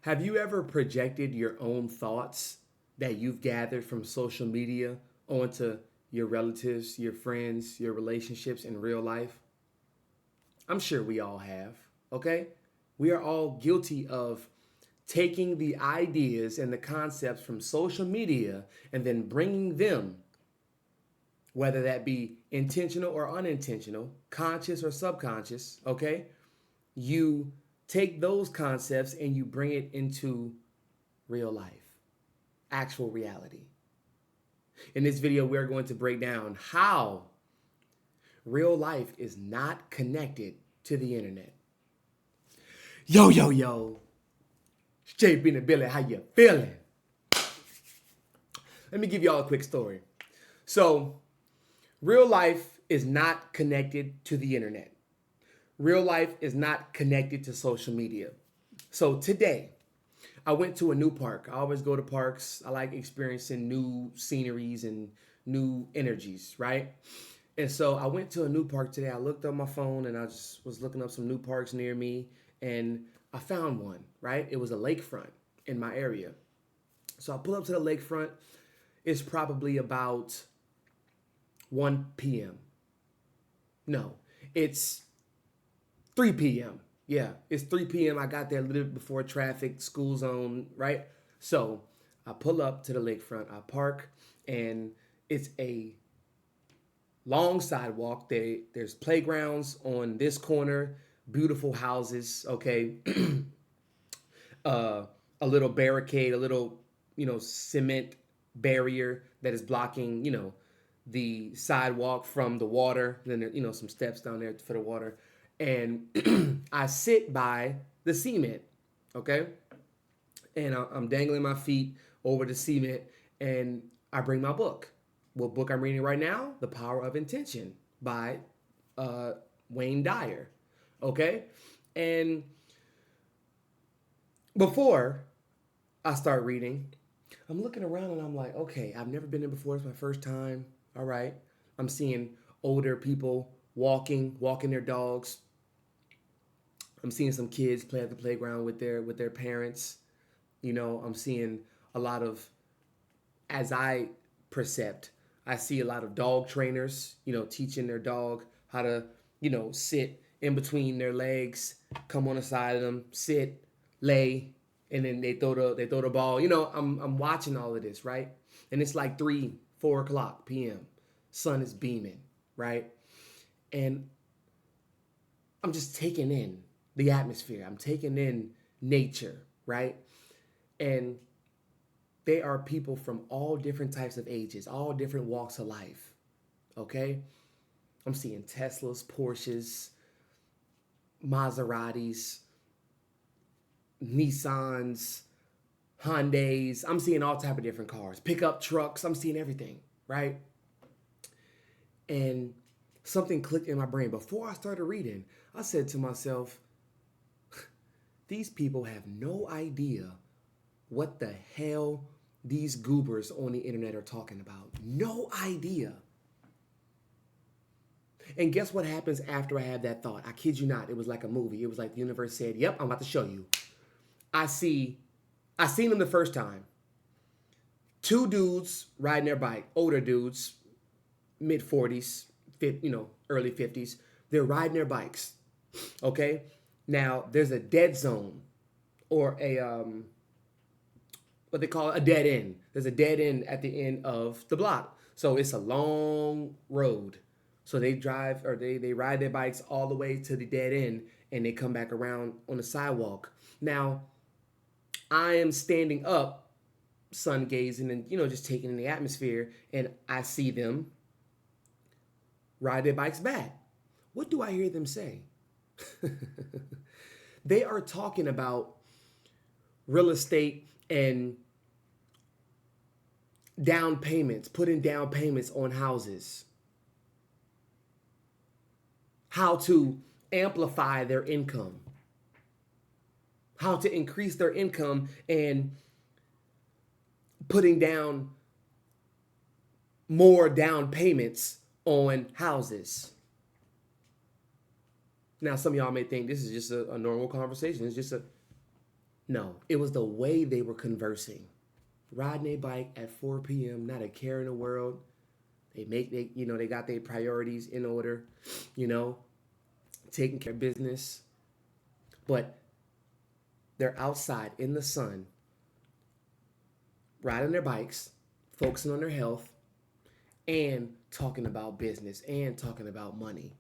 Have you ever projected your own thoughts that you've gathered from social media onto your relatives, your friends, your relationships in real life? I'm sure we all have, okay? We are all guilty of taking the ideas and the concepts from social media and then bringing them, whether that be intentional or unintentional, conscious or subconscious, okay? You take those concepts and you bring it into real life, actual reality. In this video, we're going to break down how real life is not connected to the internet. Yo, yo, yo. 𝗬𝗵𝗵𝗶, how you feeling? Let me give y'all a quick story. So, real life is not connected to the internet. Real life is not connected to social media. So today, I went to a new park. I always go to parks. I like experiencing new sceneries and new energies, right? And so I went to a new park today. I looked up my phone and I just was looking up some new parks near me, and I found one, right? It was a lakefront in my area. So I pull up to the lakefront. It's probably about 1 p.m. No, it's 3 p.m. Yeah, it's 3 p.m. I got there a little bit before traffic, school zone, right? So I pull up to the lakefront. I park, and it's a long sidewalk. There's playgrounds on this corner, beautiful houses, okay? A little barricade, a little, cement barrier that is blocking, the sidewalk from the water. Then there, some steps down there for the water. And I sit by the cement, okay? And I'm dangling my feet over the cement, and I bring my book. What book I'm reading right now? The Power of Intention by Wayne Dyer, okay? And before I start reading, I'm looking around and I'm like, okay, I've never been there before. It's my first time. All right. I'm seeing older people walking their dogs. I'm seeing some kids play at the playground with their parents. I'm seeing a lot of, as I percept, I see a lot of dog trainers, teaching their dog how to, sit in between their legs, come on the side of them, sit, lay, and then they throw the ball. I'm watching all of this, right? And it's like 4 o'clock p.m. Sun is beaming, right? And I'm just taking in the atmosphere. I'm taking in nature, right? And they are people from all different types of ages, all different walks of life, okay? I'm seeing Teslas, Porsches, Maseratis, Nissans, Hyundais. I'm seeing all type of different cars, pickup trucks. I'm seeing everything, right? And something clicked in my brain. Before I started reading, I said to myself, these people have no idea what the hell these goobers on the internet are talking about. No idea. And guess what happens after I had that thought? I kid you not. It was like a movie. It was like the universe said, yep, I'm about to show you. I seen them the first time. 2 dudes riding their bike, older dudes, mid-40s, early 50s. They're riding their bikes, okay? Now, there's a dead zone, or what they call a dead end. There's a dead end at the end of the block. So it's a long road. So they drive, or they ride their bikes all the way to the dead end, and they come back around on the sidewalk. Now, I am standing up, sun gazing, and just taking in the atmosphere, and I see them ride their bikes back. What do I hear them say? They are talking about real estate and down payments, putting down payments on houses, how to amplify their income, how to increase their income, and putting down more down payments on houses. Now, some of y'all may think this is just a normal conversation. It's just No, it was the way they were conversing. Riding a bike at 4 p.m., not a care in the world. They got their priorities in order, you know, taking care of business. But they're outside in the sun, riding their bikes, focusing on their health, and talking about business and talking about money.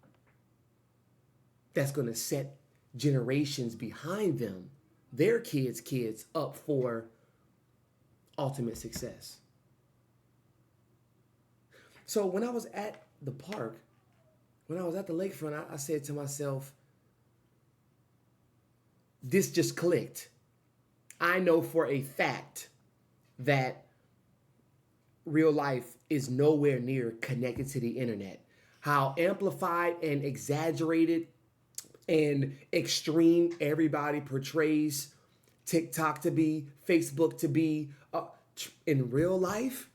That's going to set generations behind them, their kids up for ultimate success. So when I was at the park, when I was at the lakefront, I said to myself, this just clicked. I know for a fact that real life is nowhere near connected to the internet. How amplified and exaggerated and extreme everybody portrays TikTok to be, Facebook to be, in real life,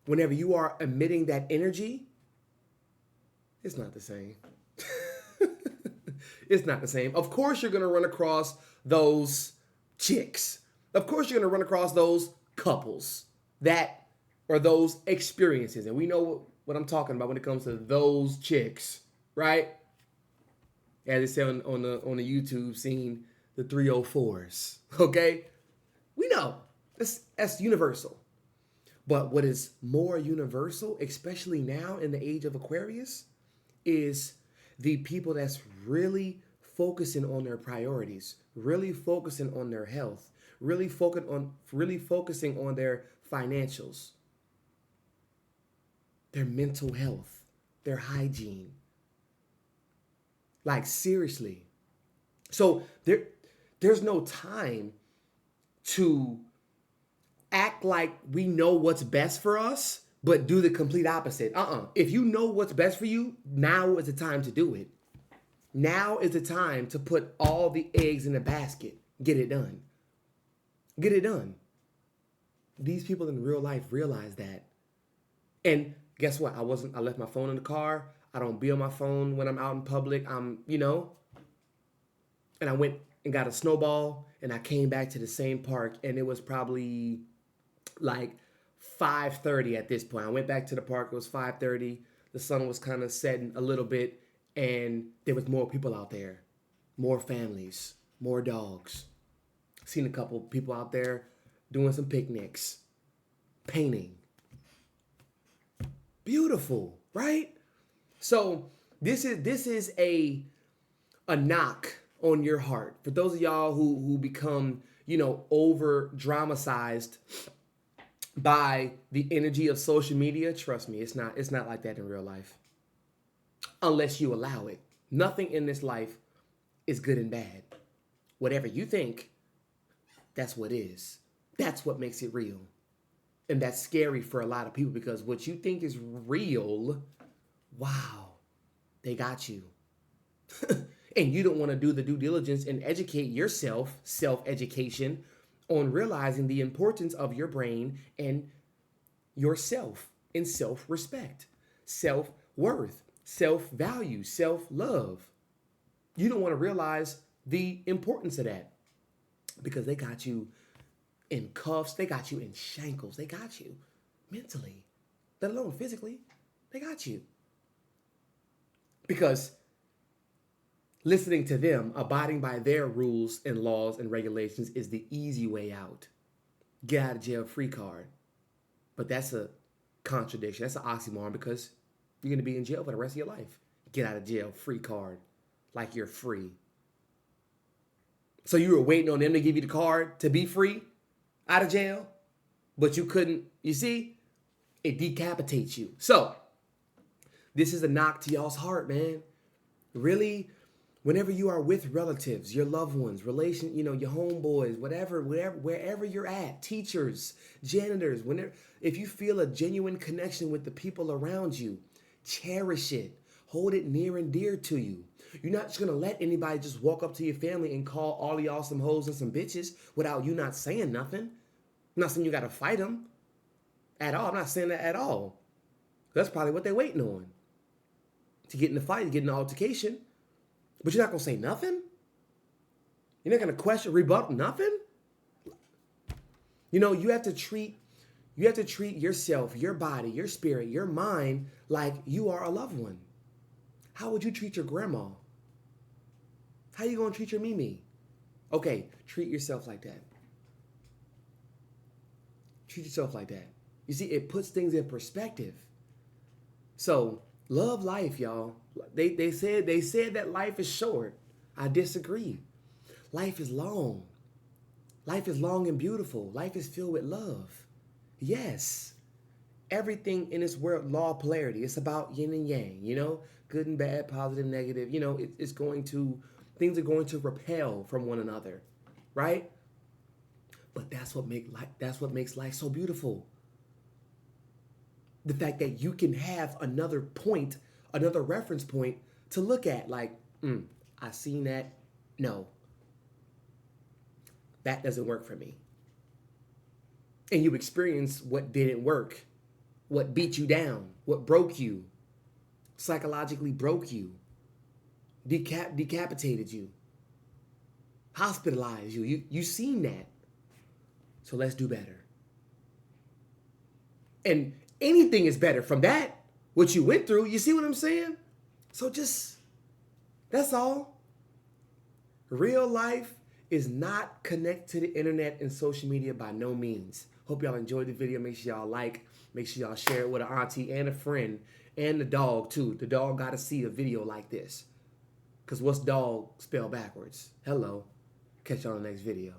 whenever you are emitting that energy, it's not the same. It's not the same. Of course, you're going to run across those chicks. Of course, you're going to run across those couples that or those experiences. And we know what I'm talking about when it comes to those chicks, right? As they say on the YouTube scene, the 304s, okay? We know. That's universal. But what is more universal, especially now in the age of Aquarius, is the people that's really focusing on their priorities, really focusing on their health, really focusing on their financials, their mental health, their hygiene. Like, seriously. So there's no time to act like we know what's best for us, but do the complete opposite. If you know what's best for you, now is the time to do it. Now is the time to put all the eggs in the basket. Get it done. Get it done. These people in real life realize that. And guess what? I left my phone in the car. I don't be on my phone when I'm out in public. And I went and got a snowball, and I came back to the same park, and it was probably like 5:30 at this point. I went back to the park. It was 5:30. The sun was kind of setting a little bit, and there was more people out there, more families, more dogs. Seen a couple people out there doing some picnics, painting. Beautiful, right? So this is a knock on your heart for those of y'all who become over dramatized by the energy of social media. Trust me, it's not like that in real life, unless you allow it. Nothing in this life is good and bad. Whatever you think, that's what is. That's what makes it real. And that's scary for a lot of people, because what you think is real, wow, they got you. And you don't want to do the due diligence and educate yourself, self-education, on realizing the importance of your brain and yourself in self-respect, self-worth, self-value, self-love. You don't want to realize the importance of that, because they got you in cuffs, they got you in shackles, they got you mentally, let alone physically. They got you. Because listening to them, abiding by their rules and laws and regulations is the easy way out. Get out of jail free card. But that's a contradiction. That's an oxymoron, because you're going to be in jail for the rest of your life. Get out of jail free card. Like you're free. So you were waiting on them to give you the card to be free out of jail, but you couldn't. You see, it decapitates you. So this is a knock to y'all's heart, man. Really, whenever you are with relatives, your loved ones, your homeboys, wherever you're at, teachers, janitors, if you feel a genuine connection with the people around you, cherish it. Hold it near and dear to you. You're not just going to let anybody just walk up to your family and call all of y'all some hoes and some bitches without you not saying nothing. I'm not saying you got to fight them at all. I'm not saying that at all. That's probably what they're waiting on. To get in the fight, to get in the altercation. But you're not going to say nothing? You're not going to question, rebut nothing? You know, you have to treat yourself, your body, your spirit, your mind like you are a loved one. How would you treat your grandma? How you gonna treat your Mimi? Okay, treat yourself like that. Treat yourself like that. You see, it puts things in perspective. So love life, y'all. They said that life is short. I disagree. Life is long. Life is long and beautiful. Life is filled with love. Yes. Everything in this world, law of polarity. It's about yin and yang, you know, good and bad, positive, negative. You know, things are going to repel from one another, right? But that's what makes life so beautiful. The fact that you can have another point, another reference point to look at, like, I seen that. No, that doesn't work for me. And you experience what didn't work, what beat you down, what broke you, psychologically broke you, decapitated you, hospitalized you. You seen that. So let's do better. And anything is better from that, what you went through. You see what I'm saying? So that's all. Real life is not connected to the internet and social media by no means. Hope y'all enjoyed the video. Make sure y'all like. Make sure y'all share it with an auntie and a friend and the dog too. The dog got to see a video like this. Because what's dog spelled backwards? Hello. Catch y'all in the next video.